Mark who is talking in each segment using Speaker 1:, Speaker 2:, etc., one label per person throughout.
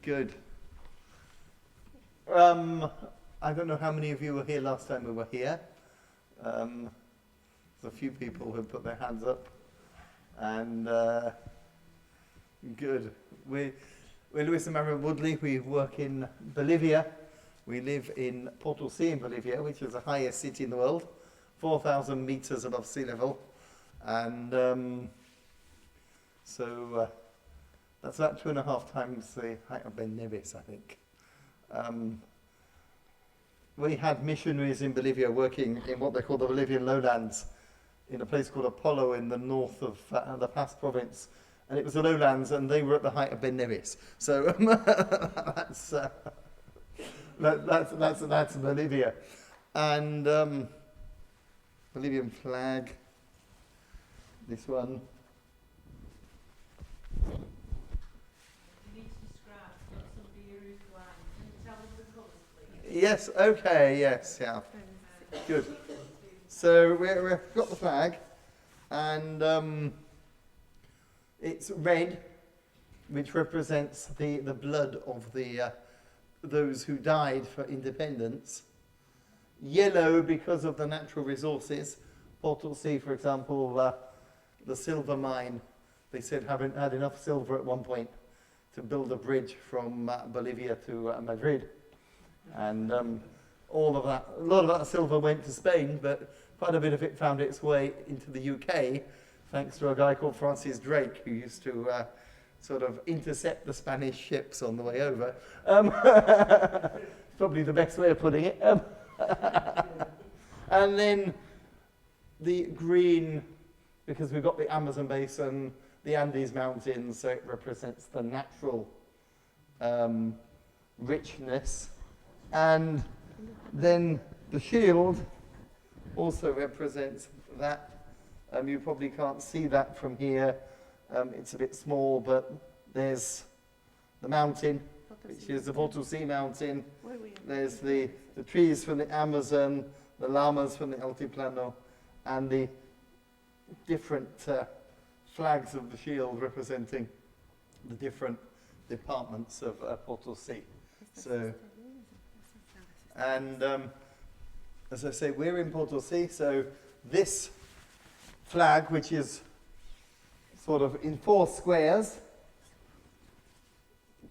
Speaker 1: Good. I don't know how many of you were here last time we were here. There's a few people who put their hands up. And good. We're Louis Maribel Woodley. We work in Bolivia. We live in Potosí in Bolivia, which is the highest city in the world, 4,000 meters above sea level. And so that's about 2.5 times the height of Ben Nevis, I think. We had missionaries in Bolivia working in what they call the Bolivian lowlands, in a place called Apollo in the north of the Paz province. And it was the lowlands, and they were at the height of Ben Nevis. So that's Bolivia. And Bolivian flag, this one. Yes, okay, yes, yeah. Good. So we've got the flag, and it's red, which represents the blood of those who died for independence. Yellow, because of the natural resources. Potosí, for example, the silver mine, they said haven't had enough silver at one point to build a bridge from Bolivia to Madrid. And all of that, a lot of that silver went to Spain, but quite a bit of it found its way into the UK, thanks to a guy called Francis Drake, who used to sort of intercept the Spanish ships on the way over. Probably the best way of putting it. And then the green, because we've got the Amazon basin, the Andes Mountains, so it represents the natural richness. And then the shield also represents that. You probably can't see that from here. It's a bit small, but there's the mountain, which is the Potosí mountain. There's the trees from the Amazon, the llamas from the Altiplano, and the different flags of the shield representing the different departments of Potosí. So, and as I say, we're in Potosí, so this flag, which is sort of in 4 squares,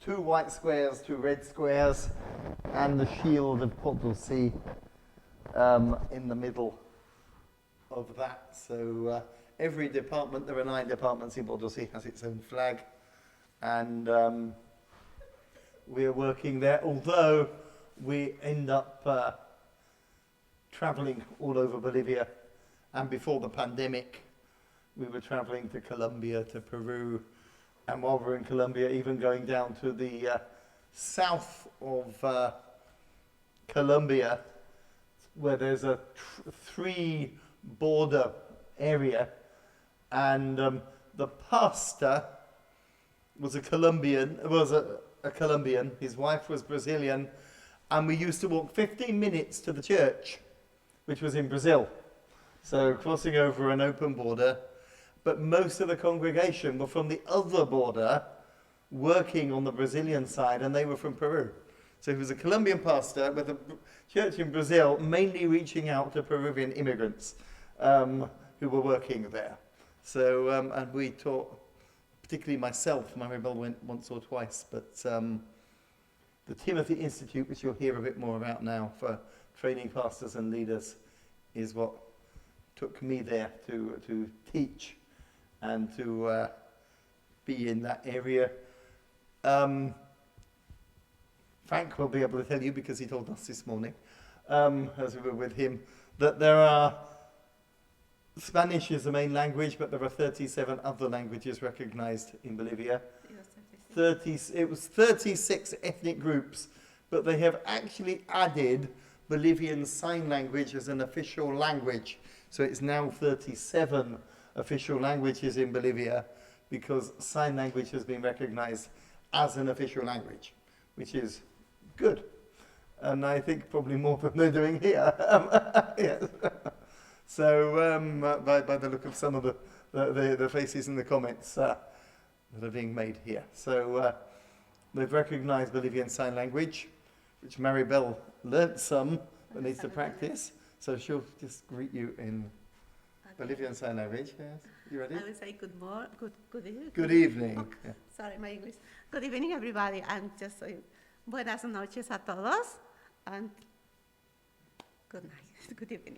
Speaker 1: 2 white squares, 2 red squares, and the shield of Potosí in the middle of that. So every department, there are 9 departments in Potosí, has its own flag, and we're working there, although we end up traveling all over Bolivia. And before the pandemic, we were traveling to Colombia, to Peru, and while we were in Colombia, even going down to the south of Colombia, where there's a 3 border area, and the pastor was a Colombian, his wife was Brazilian, and we used to walk 15 minutes to the church, which was in Brazil. So crossing over an open border, but most of the congregation were from the other border, working on the Brazilian side, and they were from Peru. So he was a Colombian pastor with a church in Brazil, mainly reaching out to Peruvian immigrants who were working there. So, and we taught, particularly myself, Maribel went once or twice, but the Timothy Institute, which you'll hear a bit more about now for training pastors and leaders, is what took me there to teach and to be in that area. Frank will be able to tell you, because he told us this morning, as we were with him, that there are, Spanish is the main language, but there are 37 other languages recognized in Bolivia. It was 36 ethnic groups, but they have actually added Bolivian Sign Language as an official language. So it's now 37 official languages in Bolivia, because sign language has been recognized as an official language, which is good. And I think probably more than they're doing here. Yes. So by the look of some of the faces in the comments that are being made here. So They've recognised Bolivian Sign Language, which Maribel learnt some, but needs to practice. So she'll just greet you in Bolivian Sign Language. Yes. You ready?
Speaker 2: I will say good evening.
Speaker 1: Good evening.
Speaker 2: Oh,
Speaker 1: Yeah.
Speaker 2: sorry, my English. Good evening, everybody. I'm just saying buenas noches a todos and good night. Good evening.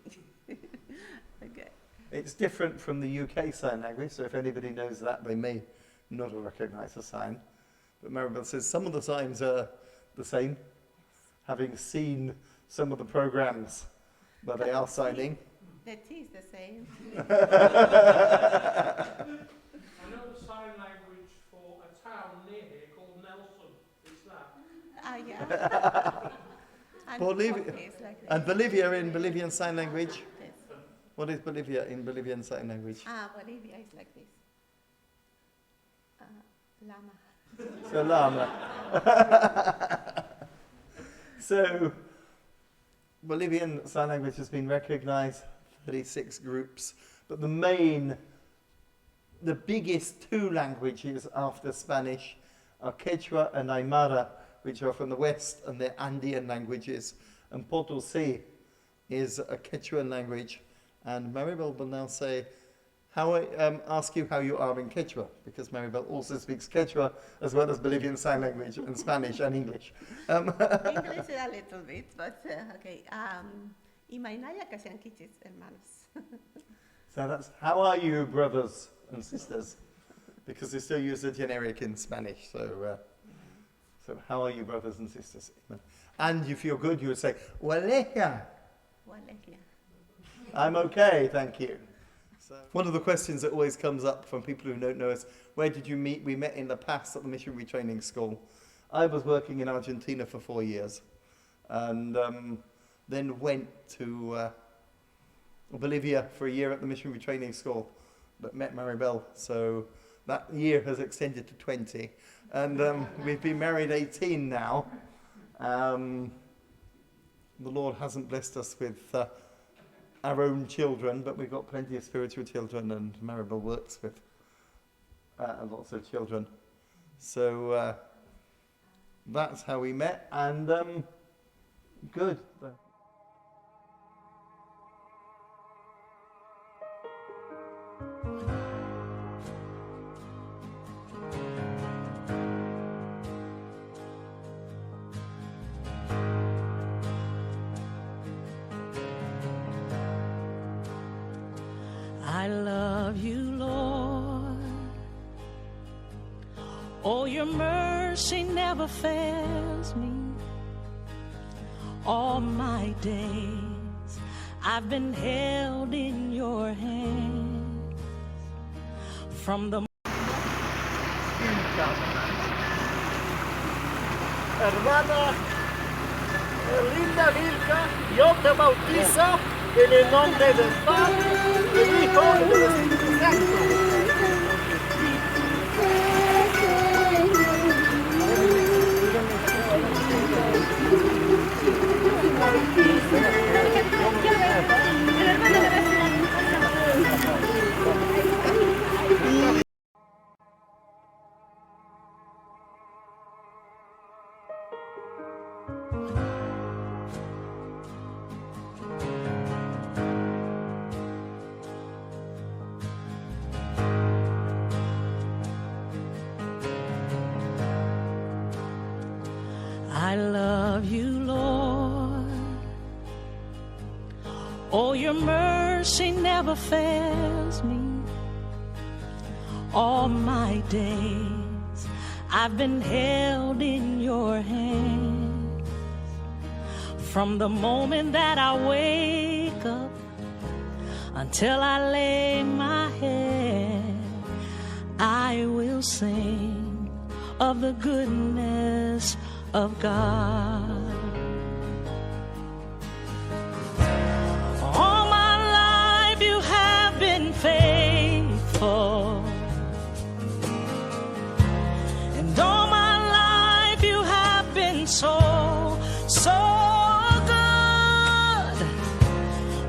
Speaker 2: Okay.
Speaker 1: It's different from the UK Sign Language, so if anybody knows that, they may not recognise the sign. But Maribel says some of the signs are the same, having seen some of the programs where they are signing.
Speaker 2: The T is the same.
Speaker 3: I know the sign language for a town near here called Nelson. It's that.
Speaker 2: Yeah. And
Speaker 1: Bolivia.
Speaker 2: okay, it's like this.
Speaker 1: And Bolivia in Bolivian Sign Language?
Speaker 2: Yes.
Speaker 1: What is Bolivia in Bolivian Sign Language?
Speaker 2: Bolivia is like this. Llama.
Speaker 1: So llama. So Bolivian Sign Language has been recognised, 36 groups, but the biggest two languages after Spanish are Quechua and Aymara, which are from the west, and they're Andean languages, and Potosí is a Quechuan language. And Maribel will now say, ask you how you are in Quechua, because Maribel also speaks Quechua as well as Bolivian Sign Language and Spanish and English.
Speaker 2: English a little bit, but okay. Imainaya Kashankichis, hermanos.
Speaker 1: So that's, how are you, brothers and sisters? Because they still use the generic in Spanish. So how are you, brothers and sisters? And if you're good, you would say, Waleja.
Speaker 2: Waleja.
Speaker 1: I'm okay, thank you. So one of the questions that always comes up from people who don't know us, where did you meet? We met in the past at the missionary training school. I was working in Argentina for 4 years, and then went to Bolivia for a year at the missionary training school, but met Maribel. So that year has extended to 20, and we've been married 18 now. The Lord hasn't blessed us with our own children, but we've got plenty of spiritual children, and Maribel works with lots of children. So that's how we met, and good.
Speaker 4: I love you, Lord. Oh, your mercy never fails me. All my days I've been held in your hands. From the
Speaker 5: Hermana linda Vilca, yo te bautizo en el nombre del Padre, del Hijo y del Espíritu Santo.
Speaker 4: I love you, Lord. Oh, your mercy never fails me. All my days I've been held in your hands. From the moment that I wake up until I lay my head, I will sing of the goodness of God. All my life you have been faithful, and all my life you have been so good.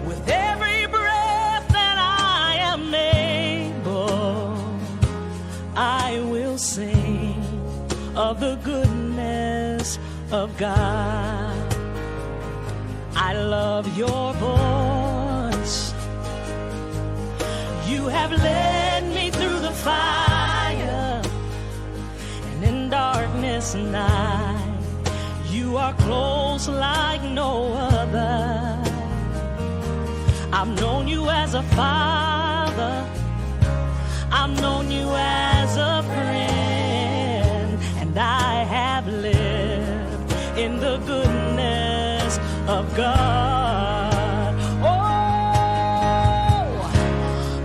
Speaker 4: With every breath that I am able, I will sing of the goodness of God. I love your voice. You have led me through the fire, and in darkness night, you are close like no other. I've known you as a father, I've known you as a friend, and I have lived in the goodness of God. Oh,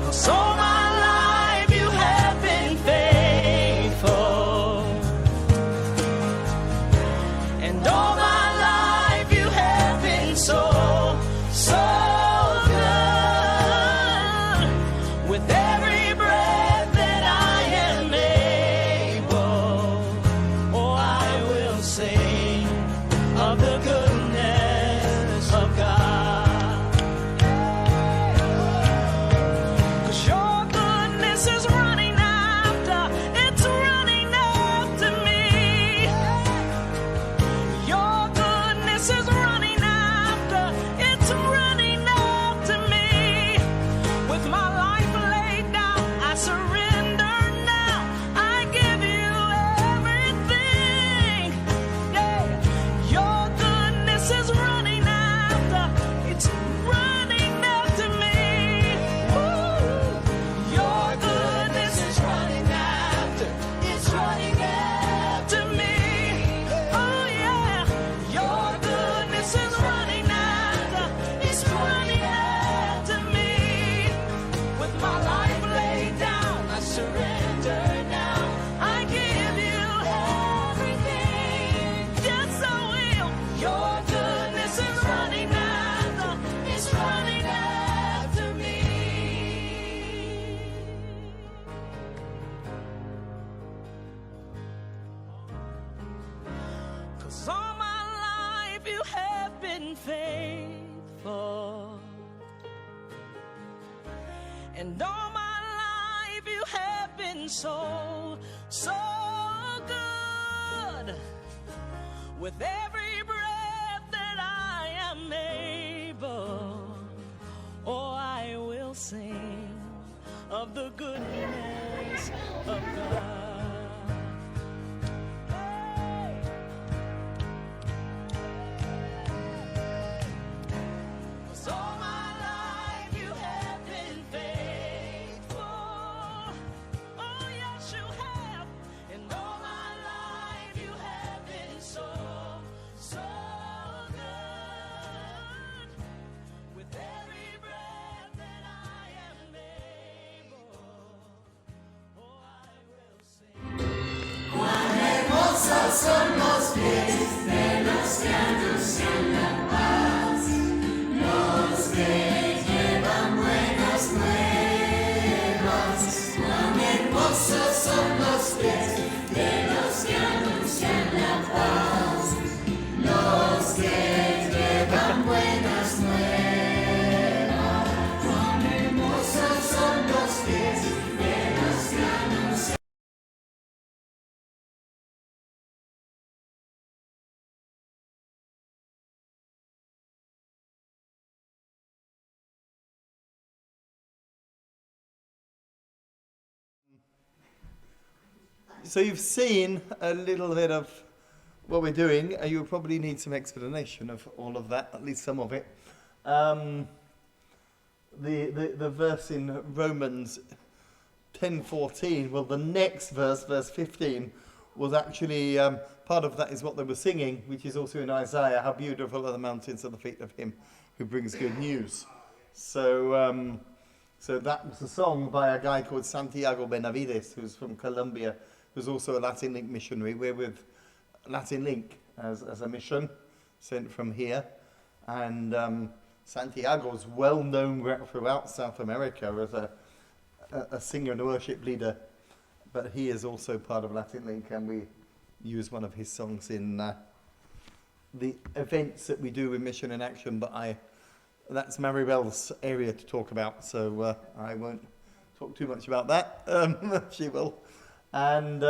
Speaker 4: 'cause all my life you have been faithful, and all my life you have been so good. With every breath that I am able, oh, I will sing of the goodness of God. 'Cause your goodness is running after, it's running after me. Your goodness is running after, it's running after me. With my life laid down, I surrender now. I give you everything. Yeah. Your goodness is running after, it's running after me. Woo. Your goodness is running after, it's running after me. Oh yeah. Your goodness is running after, it's running after me. With my life laid down, I surrender now. I give you everything. Yes, I will. Your goodness is running after, it's running after me. 'Cause all my life you have been faithful, and all my life you have been so good. With every breath that I am able, oh, I will sing of the goodness of God. Hey. 'Cause all my life you have been faithful. Oh, yes, you have. And all my life you have been so good. With every breath that I am able, oh, I will sing.
Speaker 1: So you've seen a little bit of what we're doing. You probably need some explanation of all of that, at least some of it. The verse in Romans 10:14, well, the next verse, verse 15, was actually, part of that is what they were singing, which is also in Isaiah, how beautiful are the mountains at the feet of him who brings good news. So that was a song by a guy called Santiago Benavides, who's from Colombia, who's also a Latin Link missionary. We're with Latin Link as a mission sent from here. And Santiago's well known throughout South America as a singer and a worship leader, but he is also part of Latin Link, and we use one of his songs in the events that we do with Mission in Action, but that's Maribel's area to talk about, so I won't talk too much about that. She will. And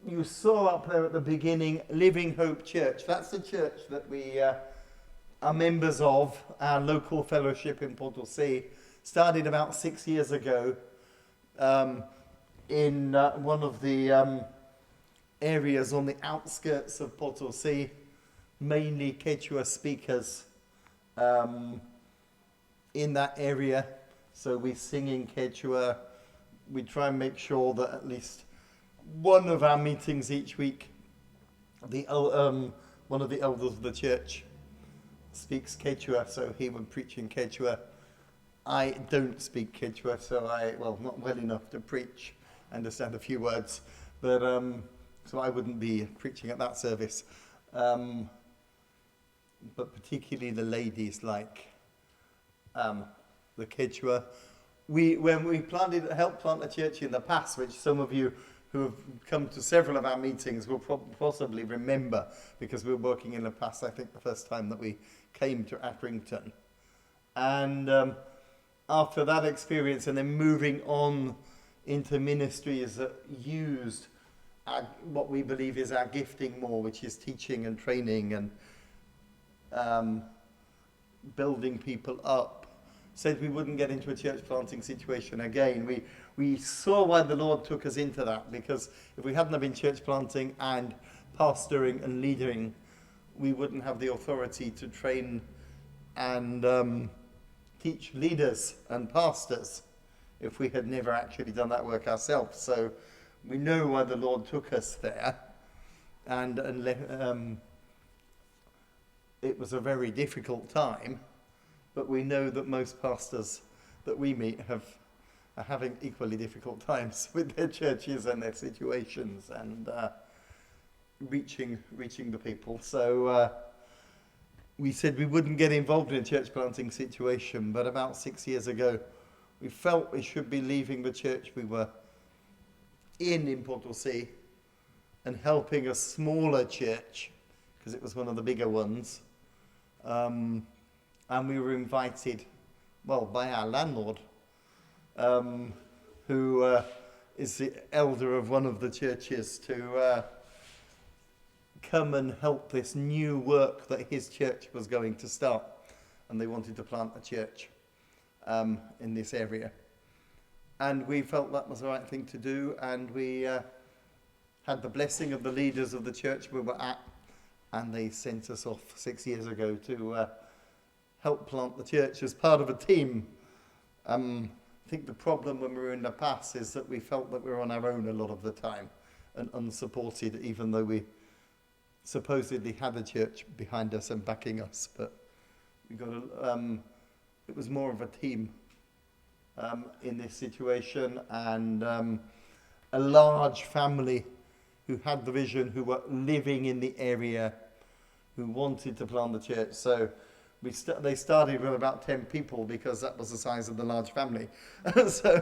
Speaker 1: you saw up there at the beginning, Living Hope Church. That's the church that we are members of, our local fellowship in Potosí. Started about 6 years ago in one of the areas on the outskirts of Potosí, mainly Quechua speakers in that area. So we sing in Quechua. We try and make sure that at least one of our meetings each week, one of the elders of the church speaks Quechua, so he would preach in Quechua. I don't speak Quechua, so not well enough to preach, understand a few words, but so I wouldn't be preaching at that service. But particularly the ladies like the Quechua. When we helped plant a church in the past, which some of you who have come to several of our meetings will possibly remember, because we were working in the past, I think the first time that we came to Accrington. And after that experience and then moving on into ministries that used what we believe is our gifting more, which is teaching and training and building people up, said we wouldn't get into a church planting situation again. We saw why the Lord took us into that, because if we hadn't have been church planting and pastoring and leading, we wouldn't have the authority to train and teach leaders and pastors if we had never actually done that work ourselves. So we know why the Lord took us there, and it was a very difficult time, but we know that most pastors that we meet are having equally difficult times with their churches and their situations and reaching the people. So we said we wouldn't get involved in a church planting situation, but about 6 years ago, we felt we should be leaving the church we were in Potosí and helping a smaller church, because it was one of the bigger ones. And we were invited, by our landlord, who is the elder of one of the churches, to come and help this new work that his church was going to start. And they wanted to plant a church in this area. And we felt that was the right thing to do, and we had the blessing of the leaders of the church we were at, and they sent us off 6 years ago to help plant the church as part of a team. I think the problem when we were in the past is that we felt that we were on our own a lot of the time and unsupported, even though we supposedly had a church behind us and backing us. But we got it was more of a team in this situation, and a large family who had the vision, who were living in the area, who wanted to plant the church. So they started with about 10 people, because that was the size of the large family. So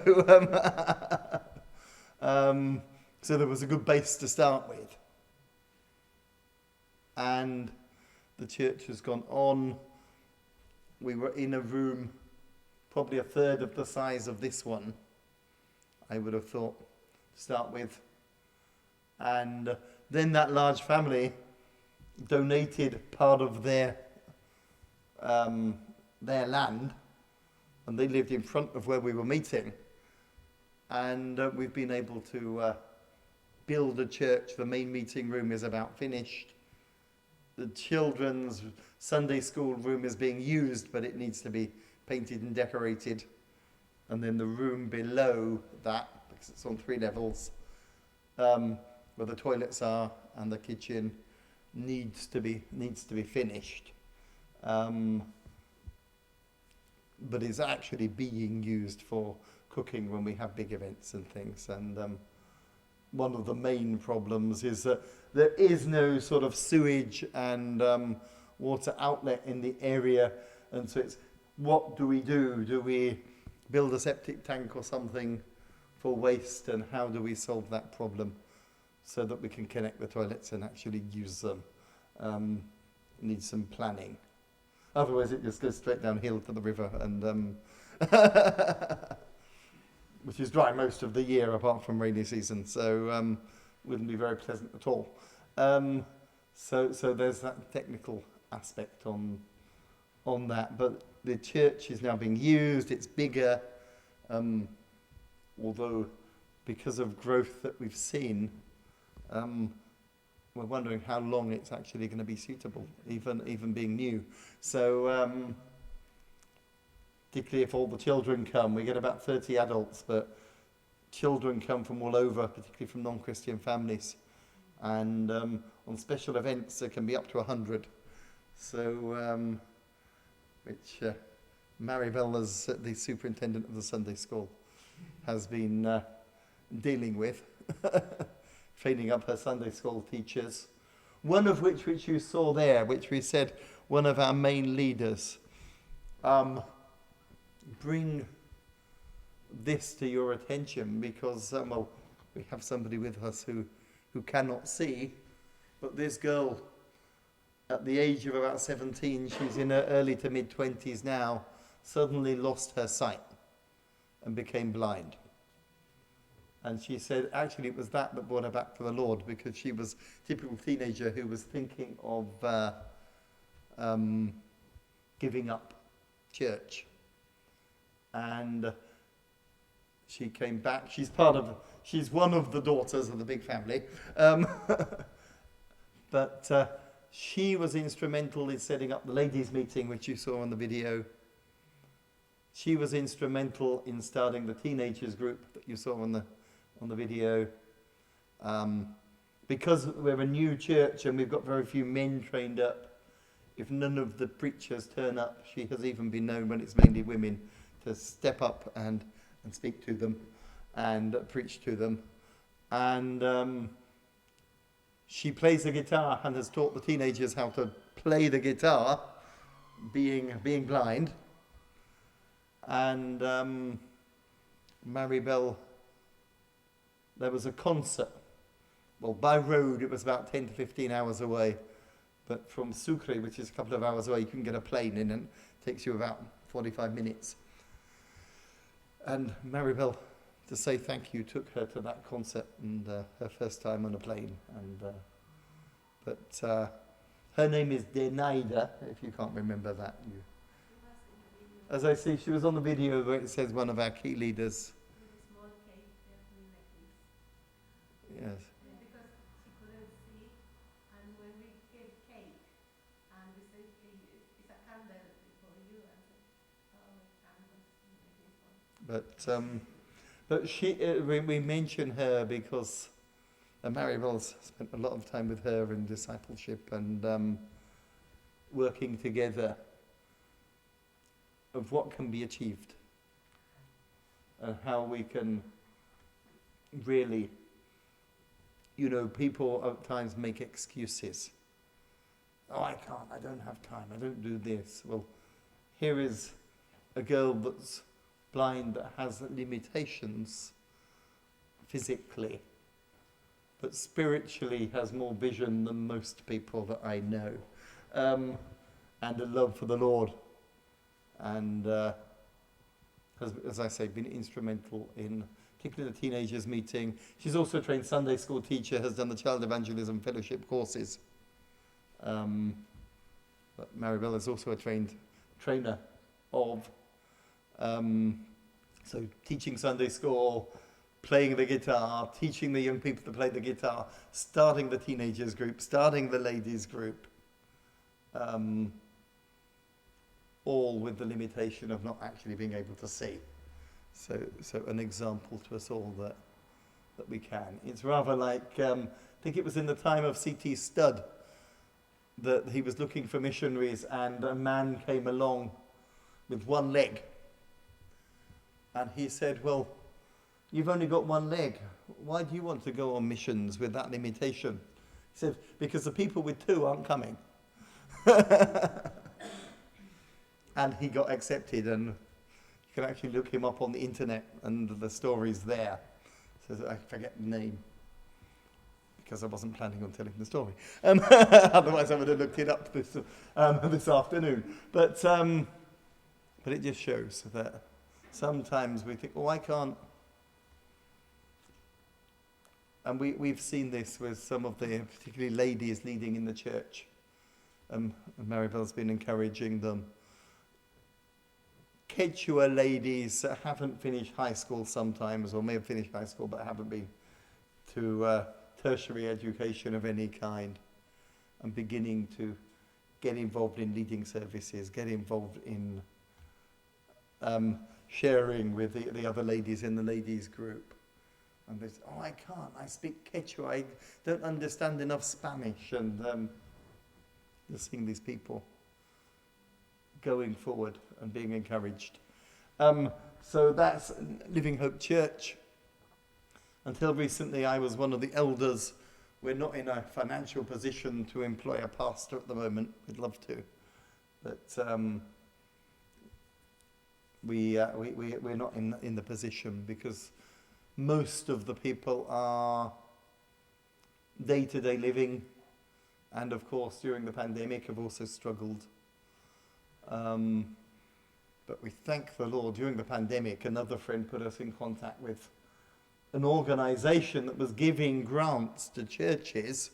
Speaker 1: there was a good base to start with. And the church has gone on. We were in a room probably a third of the size of this one, I would have thought, to start with. And then that large family donated part of their land, and they lived in front of where we were meeting. And we've been able to build a church. The main meeting room is about finished. The children's Sunday school room is being used, but it needs to be painted and decorated. And then the room below that, because it's on 3 levels, where the toilets are and the kitchen, needs to be finished. But is actually being used for cooking when we have big events and things. And one of the main problems is that there is no sort of sewage and water outlet in the area, and so it's, what do we do? Do we build a septic tank or something for waste, and how do we solve that problem so that we can connect the toilets and actually use them? Needs some planning. Otherwise it just goes straight downhill to the river, and which is dry most of the year apart from rainy season. So wouldn't be very pleasant at all. So there's that technical aspect on that, but the church is now being used, it's bigger, although because of growth that we've seen, we're wondering how long it's actually going to be suitable, even being new. So particularly if all the children come, we get about 30 adults, but children come from all over, particularly from non-Christian families. And on special events, there can be up to 100. So, which Maribel, as the superintendent of the Sunday school, has been dealing with, training up her Sunday school teachers. One of which you saw there, which we said, one of our main leaders, bring this to your attention because, well, we have somebody with us who cannot see, but this girl, at the age of about 17, she's in her early to mid-20s now, suddenly lost her sight and became blind. And she said, actually, it was that brought her back to the Lord, because she was a typical teenager who was thinking of giving up church. And she came back. She's one of the daughters of the big family. But she was instrumental in setting up the ladies' meeting, which you saw on the video. She was instrumental in starting the teenagers group that you saw on the video. Because we're a new church and we've got very few men trained up, if none of the preachers turn up, she has even been known, when it's mainly women, to step up and speak to them and preach to them. And she plays the guitar and has taught the teenagers how to play the guitar, being blind. And Maribel, there was a concert. Well, by road it was about 10 to 15 hours away, but from Sucre, which is a couple of hours away, you can get a plane in, and it takes you about 45 minutes. And Maribel, to say thank you, took her to that concert, and her first time on a plane. And but her name is Denaida, if you can't remember that. As I see, she was on the video where it says one of our key leaders. Yes.
Speaker 2: Because she couldn't see, and when we gave cake, and we said, it's a candle for you, and said, oh, candles.
Speaker 1: But she, we mention her because Maribel's spent a lot of time with her in discipleship and working together of what can be achieved and how we can really, you know, people at times make excuses. Oh, I can't, I don't have time, I don't do this. Well, here is a girl that's blind, that has limitations physically, but spiritually has more vision than most people that I know, and a love for the Lord, and has, as I say, been instrumental in particularly the teenagers meeting. She's also a trained Sunday school teacher, has done the Child Evangelism Fellowship courses. But Maribel is also a trained trainer of, so teaching Sunday school, playing the guitar, teaching the young people to play the guitar, starting the teenagers group, starting the ladies group, all with the limitation of not actually being able to see. So an example to us all that we can. It's rather like, I think it was in the time of C.T. Studd that he was looking for missionaries, and a man came along with one leg. And he said, well, you've only got one leg. Why do you want to go on missions with that limitation? He said, because the people with two aren't coming. And he got accepted, and you can actually look him up on the internet, and the story's there. So I forget the name, because I wasn't planning on telling the story. Otherwise I would have looked it up this afternoon. But it just shows that sometimes we think, oh, I And we've seen this with some of the, particularly ladies leading in the church. Maribel's been encouraging them. Quechua ladies that haven't finished high school sometimes, or may have finished high school but haven't been to tertiary education of any kind, and beginning to get involved in leading services, get involved in sharing with the other ladies in the ladies group. And they say, oh, I can't, I speak Quechua, I don't understand enough Spanish. And just seeing these people going forward and being encouraged. So that's Living Hope Church. Until recently, I was one of the elders. We're not in a financial position to employ a pastor at the moment. We'd love to. But we're not in the position, because most of the people are day-to-day living, and of course during the pandemic have also struggled. But we thank the Lord. During the pandemic, another friend put us in contact with an organization that was giving grants to churches.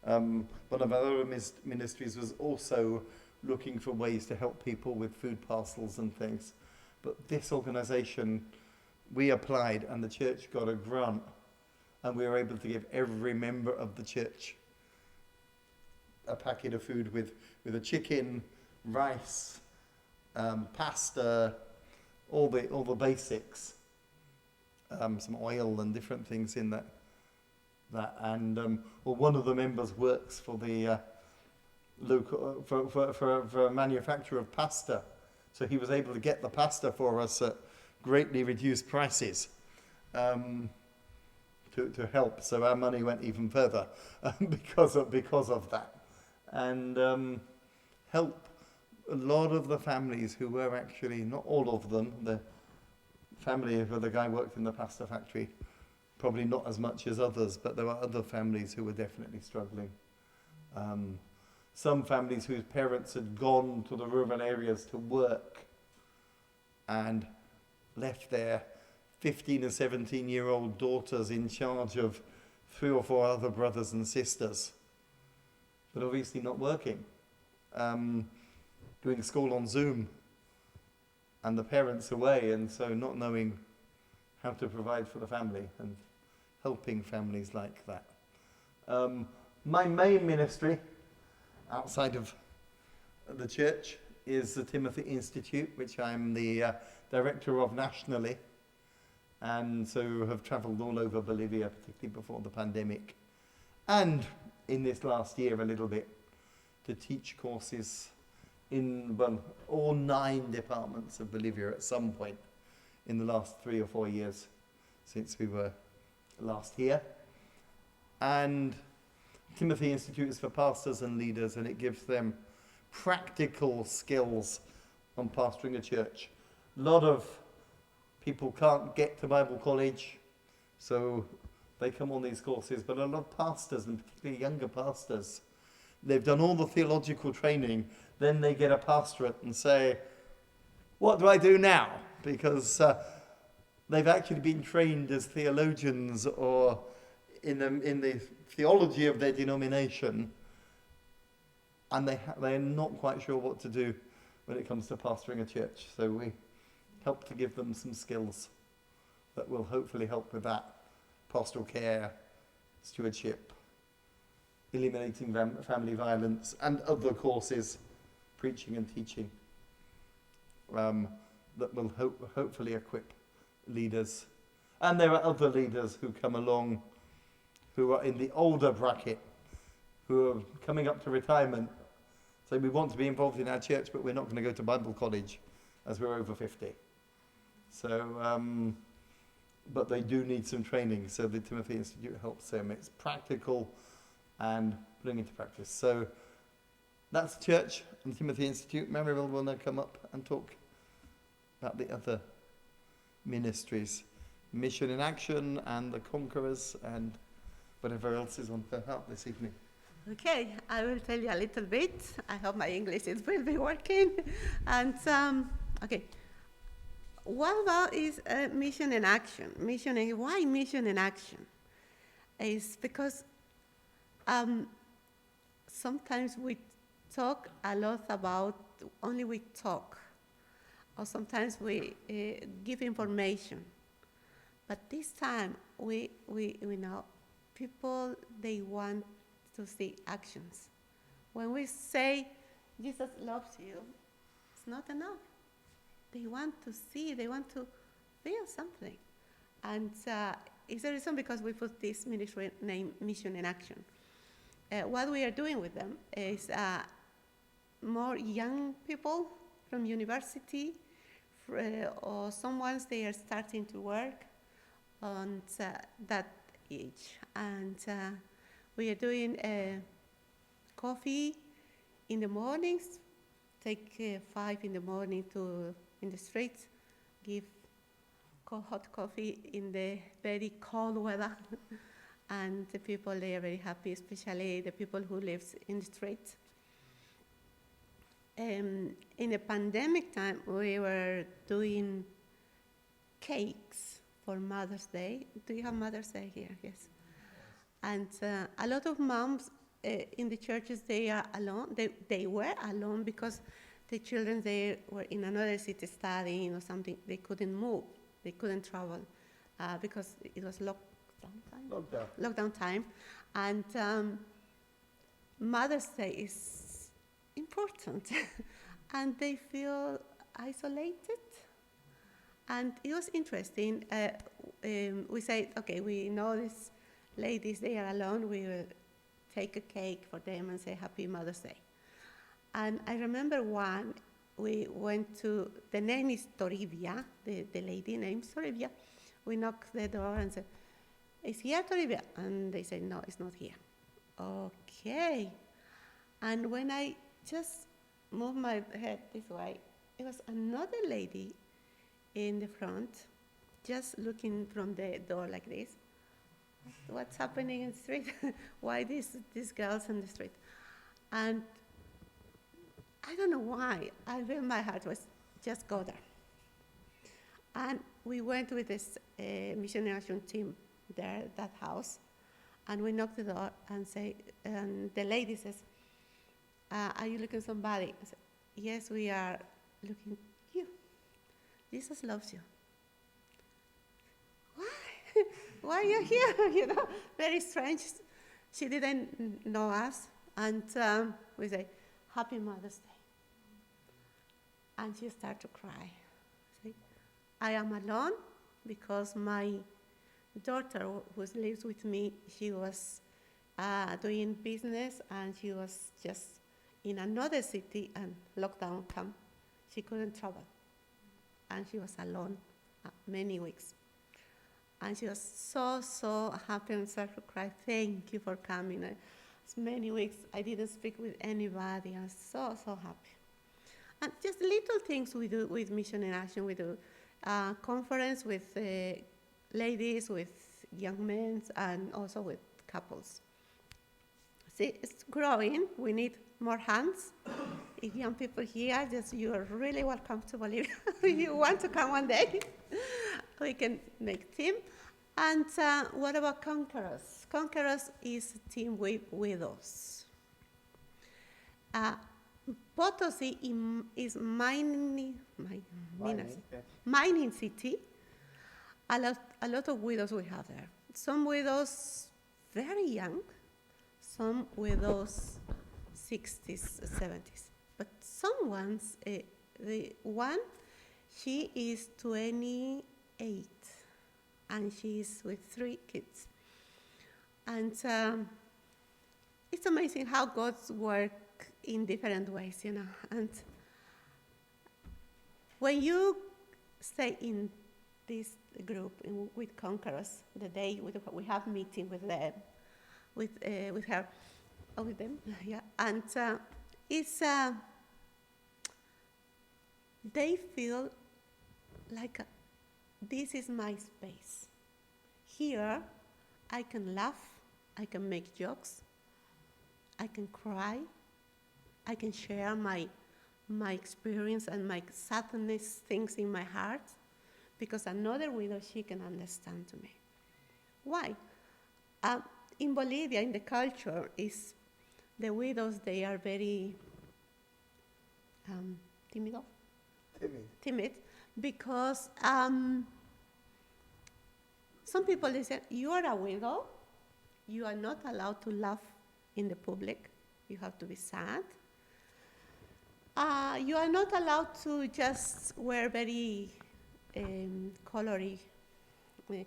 Speaker 1: One of our other ministries was also looking for ways to help people with food parcels and things. But this organization, we applied and the church got a grant, and we were able to give every member of the church a packet of food with a chicken, rice, pasta, all the basics, some oil and different things in that. And one of the members works for the local for a manufacturer of pasta, so he was able to get the pasta for us at greatly reduced prices to help. So our money went even further because of that, and help a lot of the families who were actually, not all of them, the family where the guy worked in the pasta factory, probably not as much as others, but there were other families who were definitely struggling. Some families whose parents had gone to the rural areas to work and left their 15 and 17-year-old daughters in charge of 3 or 4 other brothers and sisters, but obviously not working, doing school on Zoom, and the parents away, and so not knowing how to provide for the family, and helping families like that. My main ministry outside of the church is the Timothy Institute, which I'm the director of nationally, and so have travelled all over Bolivia, particularly before the pandemic, and in this last year a little bit, to teach courses in all 9 departments of Bolivia at some point in the last 3 or 4 years since we were last here. And Timothy Institute is for pastors and leaders, and it gives them practical skills on pastoring a church. A lot of people can't get to Bible college, so they come on these courses, but a lot of pastors, and particularly younger pastors, they've done all the theological training, then they get a pastorate and say, what do I do now? Because they've actually been trained as theologians or in the theology of their denomination, and they're not quite sure what to do when it comes to pastoring a church. So we help to give them some skills that will hopefully help with that: pastoral care, stewardship, eliminating family violence, and other courses, preaching and teaching, that will hopefully equip leaders. And there are other leaders who come along who are in the older bracket, who are coming up to retirement, say, we want to be involved in our church, but we're not going to go to Bible college as we're over 50. So, but they do need some training, so the Timothy Institute helps them. It's practical and putting into practice. So that's the church and the Timothy Institute. Maribel will now come up and talk about the other ministries, Mission in Action and the Conquerors, and whatever else is on her heart this evening.
Speaker 2: Okay, I will tell you a little bit. I hope my English will be working. And okay, what about is Mission in Action? Why Mission in Action? is because sometimes we talk a lot about, only we talk, or sometimes we give information. But this time, we know people, they want to see actions. When we say, Jesus loves you, it's not enough. They want to see, they want to feel something. And it's the reason because we put this ministry name, Mission in Action. What we are doing with them is more young people from university, or some ones they are starting to work on that age. And we are doing coffee in the mornings, take 5 in the morning in the streets, give hot coffee in the very cold weather. And the people, they are very happy, especially the people who live in the streets. In the pandemic time, we were doing cakes for Mother's Day. Do you have Mother's Day here? Yes. And a lot of moms in the churches, they are alone. They were alone because the children, they were in another city studying or something. They couldn't move. They couldn't travel because it was lockdown time. And Mother's Day is important. And they feel isolated. And it was interesting. We said, okay, we know these ladies, they are alone. We will take a cake for them and say Happy Mother's Day. And I remember one, we went to, the name is Toribia, the lady named Toribia. We knocked the door and said, is here Toribia? And they said, no, it's not here. Okay. And when I just moved my head this way, it was another lady in the front, just looking from the door like this. What's happening in the street? Why these girls in the street? And I don't know why. I feel my heart was just go there. And we went with this Mission in Action team there, that house, and we knocked the door and the lady says, are you looking for somebody? I said, yes, we are looking for you. Jesus loves you. Why? Why are you here? Very strange. She didn't know us. And we say, Happy Mother's Day. And she started to cry. Say, I am alone because my daughter who lives with me, she was doing business and she was just in another city and lockdown came. She couldn't travel. And she was alone many weeks. And she was so happy and started to cry. Thank you for coming. It's many weeks I didn't speak with anybody. I was so happy. And just little things we do with Mission in Action. We do conference with ladies, with young men, and also with couples. See, it's growing. We need more hands. If young people here, you are really welcome to Bolivia. If you want to come one day, we can make team. And what about Conquerors? Conquerors is a team with widows. Potosí is mining city. A lot of widows we have there. Some widows very young, some widows 60s, 70s. But some ones, the one, she is 28, and she's with 3 kids. And it's amazing how God's work in different ways, you know. And when you stay in this group with Conquerors, the day we have meeting with them, with her, or with them, yeah. And it's they feel like this is my space. Here, I can laugh, I can make jokes, I can cry, I can share my experience and my sadness things in my heart, because another widow, she can understand to me. Why? in Bolivia, in the culture, is the widows, they are very timid, because some people, they say, you are a widow, you are not allowed to laugh in the public, you have to be sad. You are not allowed to just wear very colory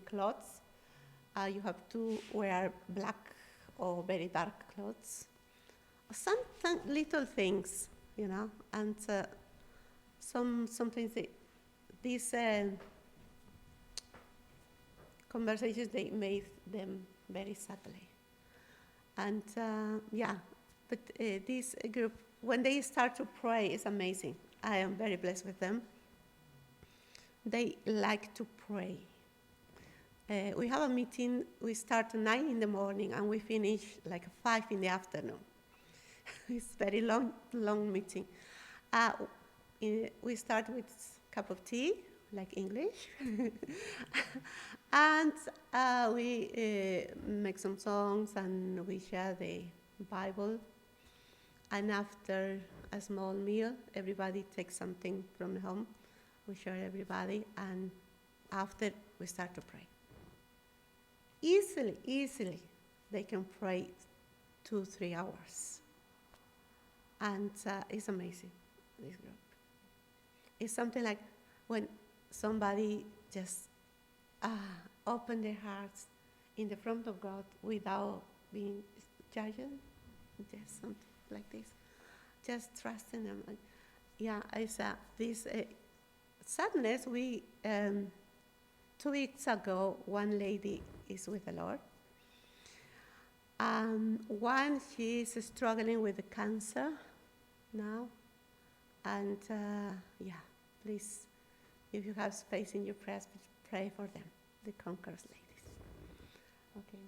Speaker 2: clothes. You have to wear black or very dark clothes. Some little things, you know, and sometimes these conversations, they made them very sadly. And but this group, when they start to pray, it's amazing. I am very blessed with them. They like to pray. We have a meeting, we start at 9 in the morning and we finish like 5 in the afternoon. It's very long meeting. We start with a cup of tea, like English. And we make some songs and we share the Bible. And after a small meal, everybody takes something from home. We share everybody, and after we start to pray. Easily, they can pray 2-3 hours. And it's amazing, this group. It's something like when somebody just open their hearts in the front of God without being judged, just something like this, just trusting them. Yeah, it's this sadness. We 2 weeks ago, one lady is with the Lord. One, she is struggling with the cancer now, and please, if you have space in your prayers, pray for them, the Conquerors ladies. Okay.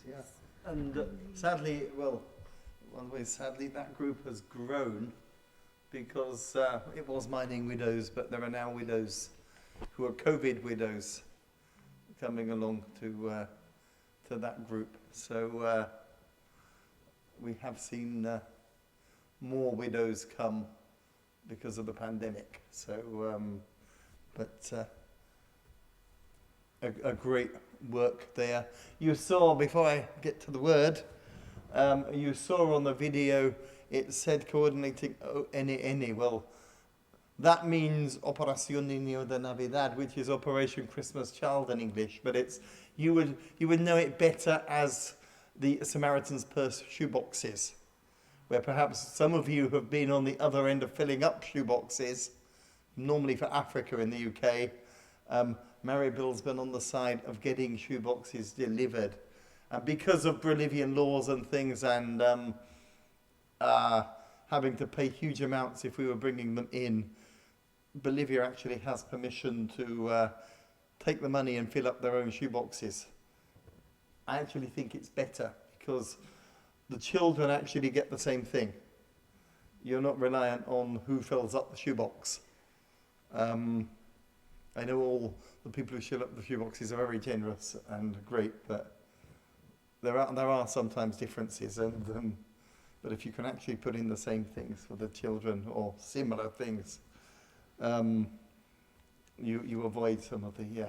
Speaker 1: Yes. And sadly, one way, sadly, that group has grown because it was mining widows, but there are now widows who are COVID widows coming along to that group. So we have seen more widows come because of the pandemic. So, a great work there. You saw, before I get to the word, you saw on the video, it said coordinating N. Well, that means Operación Niño de Navidad, which is Operation Christmas Child in English, but it's you would know it better as the Samaritan's Purse shoeboxes, where perhaps some of you have been on the other end of filling up shoeboxes, normally for Africa in the UK. Maribel's been on the side of getting shoeboxes delivered. And because of Bolivian laws and things, and having to pay huge amounts if we were bringing them in, Bolivia actually has permission to take the money and fill up their own shoeboxes. I actually think it's better because the children actually get the same thing. You're not reliant on who fills up the shoebox. I know all the people who fill up the shoeboxes are very generous and great, but there are sometimes differences, and but if you can actually put in the same things for the children or similar things, you avoid some of the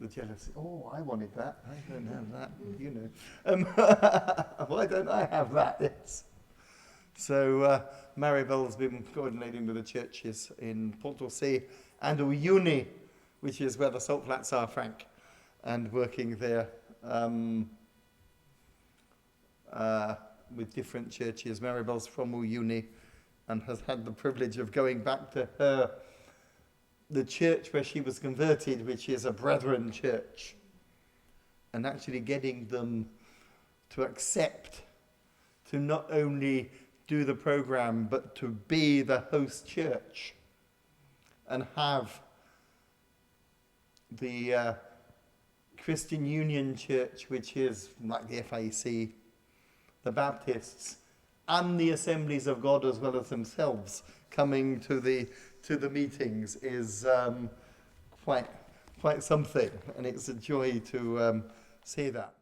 Speaker 1: jealousy. Oh, I wanted that. I don't have that. You know, why don't I have that? Yes. So Maribel's been coordinating with the churches in Potosí and Uyuni, which is where the salt flats are, Frank, and working there with different churches. Maribel's from Uyuni and has had the privilege of going back to the church where she was converted, which is a Brethren church, and actually getting them to accept, to not only do the program, but to be the host church and have the Christian Union Church, which is like the FIC, the Baptists, and the Assemblies of God as well as themselves coming to the meetings is quite something, and it's a joy to see that.